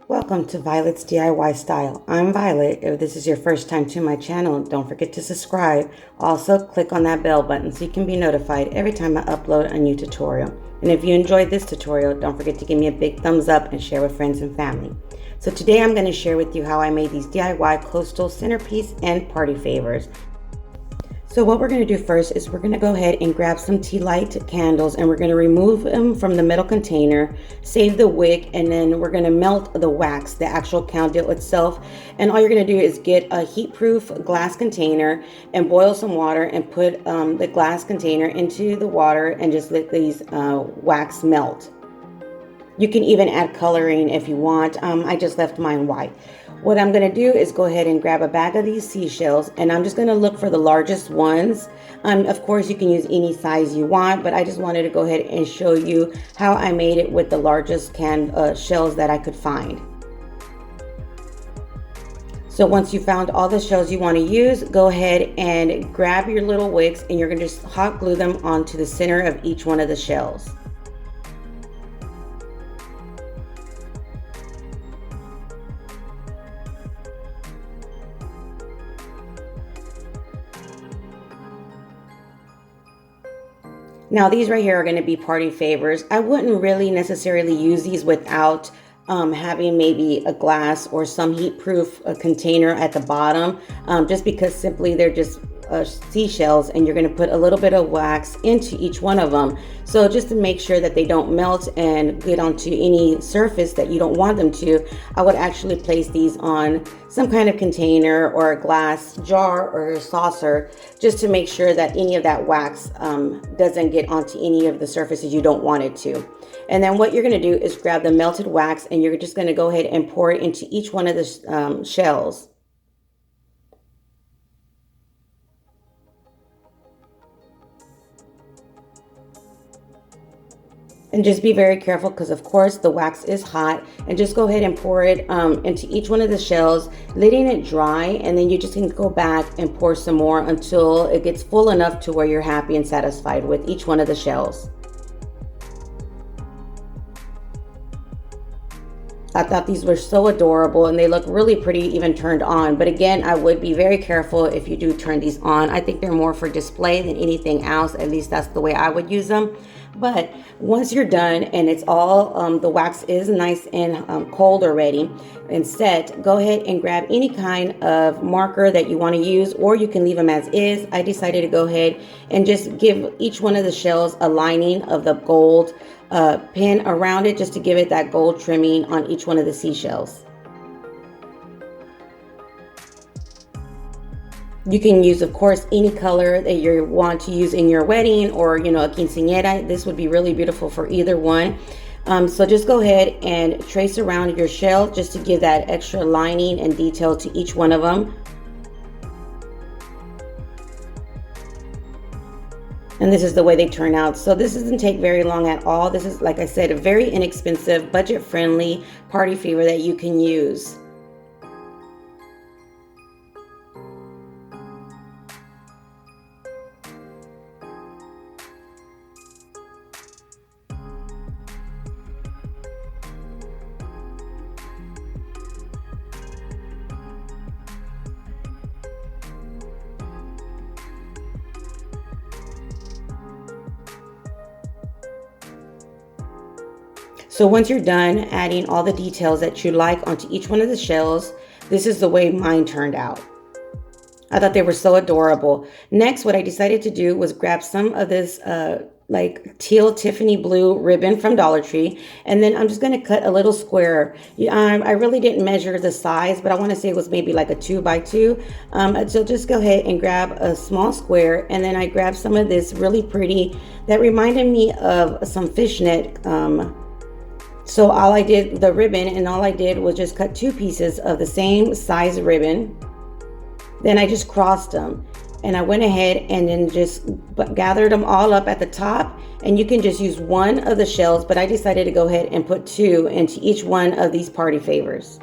Welcome to Violet's DIY Style. I'm Violet. If this is your first time to my channel, don't forget to subscribe. Also, click on that bell button so you can be notified every time I upload a new tutorial. And if you enjoyed this tutorial, don't forget to give me a big thumbs up and share with friends and family. So today I'm going to share with you how I made these DIY coastal centerpiece and party favors. So what we're going to do first is we're going to go ahead and grab some tea light candles, and we're going to remove them from the metal container, save the wick, and then we're going to melt the wax, the actual candle itself. And all you're going to do is get a heat-proof glass container and boil some water and put the glass container into the water and just let these wax melt. You can even add coloring if you want. I just left mine white. What I'm going to do is go ahead and grab a bag of these seashells, and I'm just going to look for the largest ones. Of course, you can use any size you want, but I just wanted to go ahead and show you how I made it with the largest shells that I could find. So once you found all the shells you want to use, go ahead and grab your little wicks, and you're going to just hot glue them onto the center of each one of the shells. Now these right here are going to be party favors. I wouldn't really necessarily use these without having maybe a glass or some heat-proof container at the bottom, just because simply they're just seashells, and you're going to put a little bit of wax into each one of them. So just to make sure that they don't melt and get onto any surface that you don't want them to, I would actually place these on some kind of container or a glass jar or a saucer, just to make sure that any of that wax doesn't get onto any of the surfaces you don't want it to. And then what you're going to do is grab the melted wax, and you're just going to go ahead and pour it into each one of the shells. And just be very careful, because of course the wax is hot, and just go ahead and pour it into each one of the shells, letting it dry, and then you just can go back and pour some more until it gets full enough to where you're happy and satisfied with each one of the shells. I thought these were so adorable, and they look really pretty even turned on. But again, I would be very careful if you do turn these on. I think they're more for display than anything else. At least that's the way I would use them. But once you're done and it's all, the wax is nice and cold already and set, go ahead and grab any kind of marker that you want to use, or you can leave them as is. I decided to go ahead and just give each one of the shells a lining of the gold pin around it, just to give it that gold trimming on each one of the seashells. You can use, of course, any color that you want to use in your wedding, or a quinceañera. This would be really beautiful for either one. So just go ahead and trace around your shell just to give that extra lining and detail to each one of them. And this is the way they turn out. So this doesn't take very long at all. This is, like I said, a very inexpensive, budget-friendly party favor that you can use. So once you're done adding all the details that you like onto each one of the shells, this is the way mine turned out. I thought they were so adorable. Next, what I decided to do was grab some of this like teal Tiffany blue ribbon from Dollar Tree, and then I'm just going to cut a little square. I really didn't measure the size, but I want to say it was maybe like a 2x2. So just go ahead and grab a small square, and then I grabbed some of this really pretty, that reminded me of some fishnet. So all I did, the ribbon, and all I did was just cut two pieces of the same size ribbon. Then I just crossed them, and I went ahead and then just gathered them all up at the top. And you can just use one of the shells, but I decided to go ahead and put two into each one of these party favors.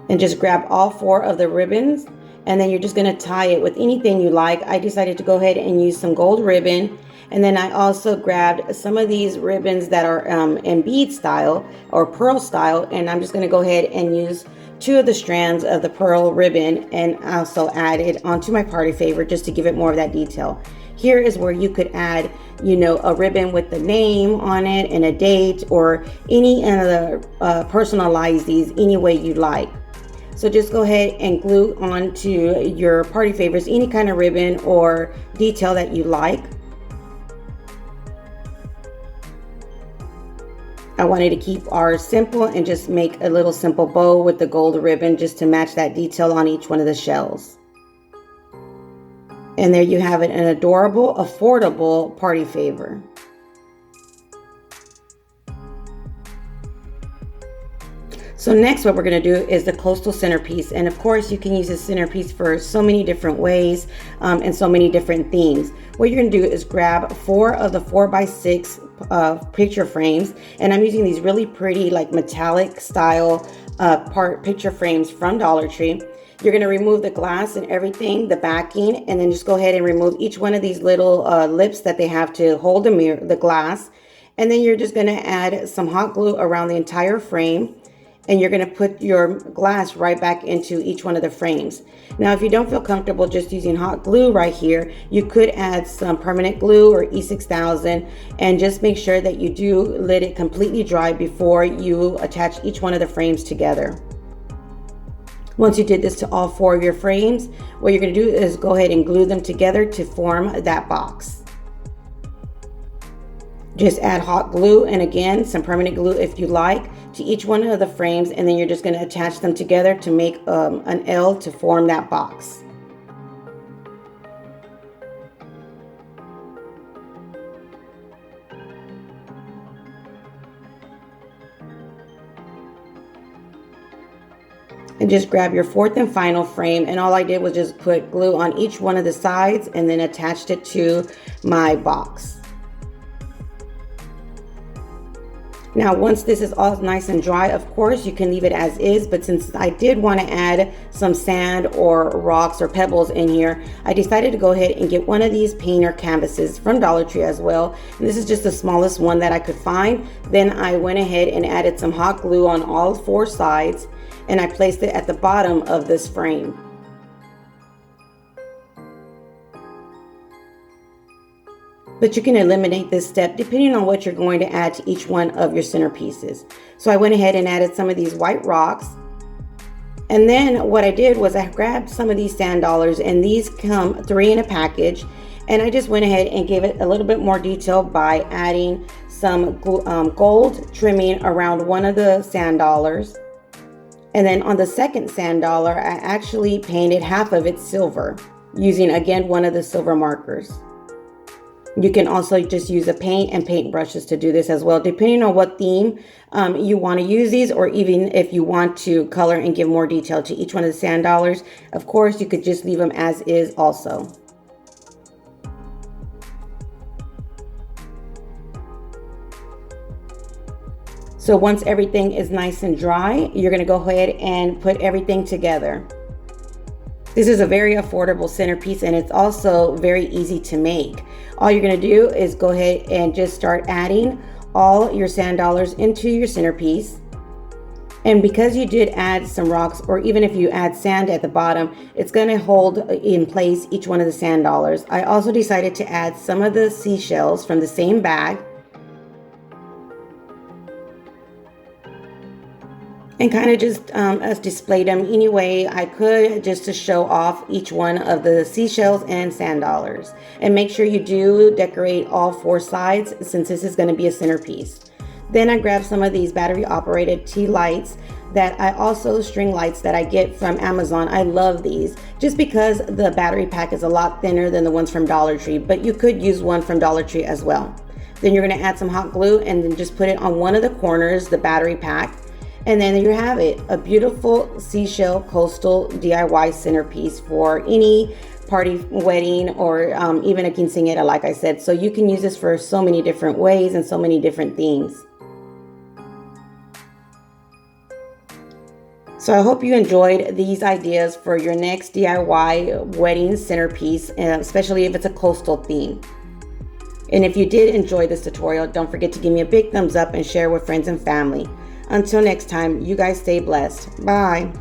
And just grab all four of the ribbons And then you're just going to tie it with anything you like. I decided to go ahead and use some gold ribbon. And then I also grabbed some of these ribbons that are in bead style or pearl style. And I'm just going to go ahead and use 2 of the strands of the pearl ribbon and also add it onto my party favor just to give it more of that detail. Here is where you could add, you know, a ribbon with the name on it and a date, or any other personalize these any way you like. So just go ahead and glue onto your party favors any kind of ribbon or detail that you like. I wanted to keep ours simple and just make a little simple bow with the gold ribbon just to match that detail on each one of the shells. And there you have it, an adorable, affordable party favor. So next what we're going to do is the coastal centerpiece. And of course you can use this centerpiece for so many different ways and so many different themes. What you're going to do is grab 4 of the 4x6 picture frames. And I'm using these really pretty like metallic style picture frames from Dollar Tree. You're going to remove the glass and everything, the backing, and then just go ahead and remove each one of these little lips that they have to hold the glass. And then you're just going to add some hot glue around the entire frame. And you're going to put your glass right back into each one of the frames. Now, if you don't feel comfortable just using hot glue right here, you could add some permanent glue or E6000 and just make sure that you do let it completely dry before you attach each one of the frames together. Once you did this to all 4 of your frames, what you're going to do is go ahead and glue them together to form that box. Just add hot glue and again some permanent glue if you like to each one of the frames, and then you're just going to attach them together to make an L to form that box. And just grab your 4th and final frame, and all I did was just put glue on each one of the sides and then attached it to my box. Now, once this is all nice and dry, of course, you can leave it as is, but since I did want to add some sand or rocks or pebbles in here, I decided to go ahead and get one of these painter canvases from Dollar Tree as well. And this is just the smallest one that I could find. Then I went ahead and added some hot glue on all 4 sides, and I placed it at the bottom of this frame. But you can eliminate this step depending on what you're going to add to each one of your centerpieces. So I went ahead and added some of these white rocks. And then what I did was I grabbed some of these sand dollars, and these come 3 in a package. And I just went ahead and gave it a little bit more detail by adding some gold trimming around one of the sand dollars. And then on the second sand dollar, I actually painted half of it silver using again one of the silver markers. You can also just use a paint and paint brushes to do this as well, depending on what theme you want to use these, or even if you want to color and give more detail to each one of the sand dollars. Of course, you could just leave them as is also. So once everything is nice and dry, you're going to go ahead and put everything together. This is a very affordable centerpiece, and it's also very easy to make. All you're going to do is go ahead and just start adding all your sand dollars into your centerpiece. And because you did add some rocks, or even if you add sand at the bottom, it's going to hold in place each one of the sand dollars. I also decided to add some of the seashells from the same bag. And kind of just displayed them any way I could, just to show off each one of the seashells and sand dollars. And make sure you do decorate all 4 sides, since this is going to be a centerpiece. Then I grabbed some of these battery operated tea lights that I also string lights that I get from Amazon. I love these just because the battery pack is a lot thinner than the ones from Dollar Tree, but you could use one from Dollar Tree as well. Then you're going to add some hot glue and then just put it on one of the corners, the battery pack. And then you have it, a beautiful seashell coastal DIY centerpiece for any party, wedding, or even a quinceañera, like I said. So you can use this for so many different ways and so many different themes. So I hope you enjoyed these ideas for your next DIY wedding centerpiece, especially if it's a coastal theme. And if you did enjoy this tutorial, don't forget to give me a big thumbs up and share with friends and family. Until next time, you guys stay blessed. Bye.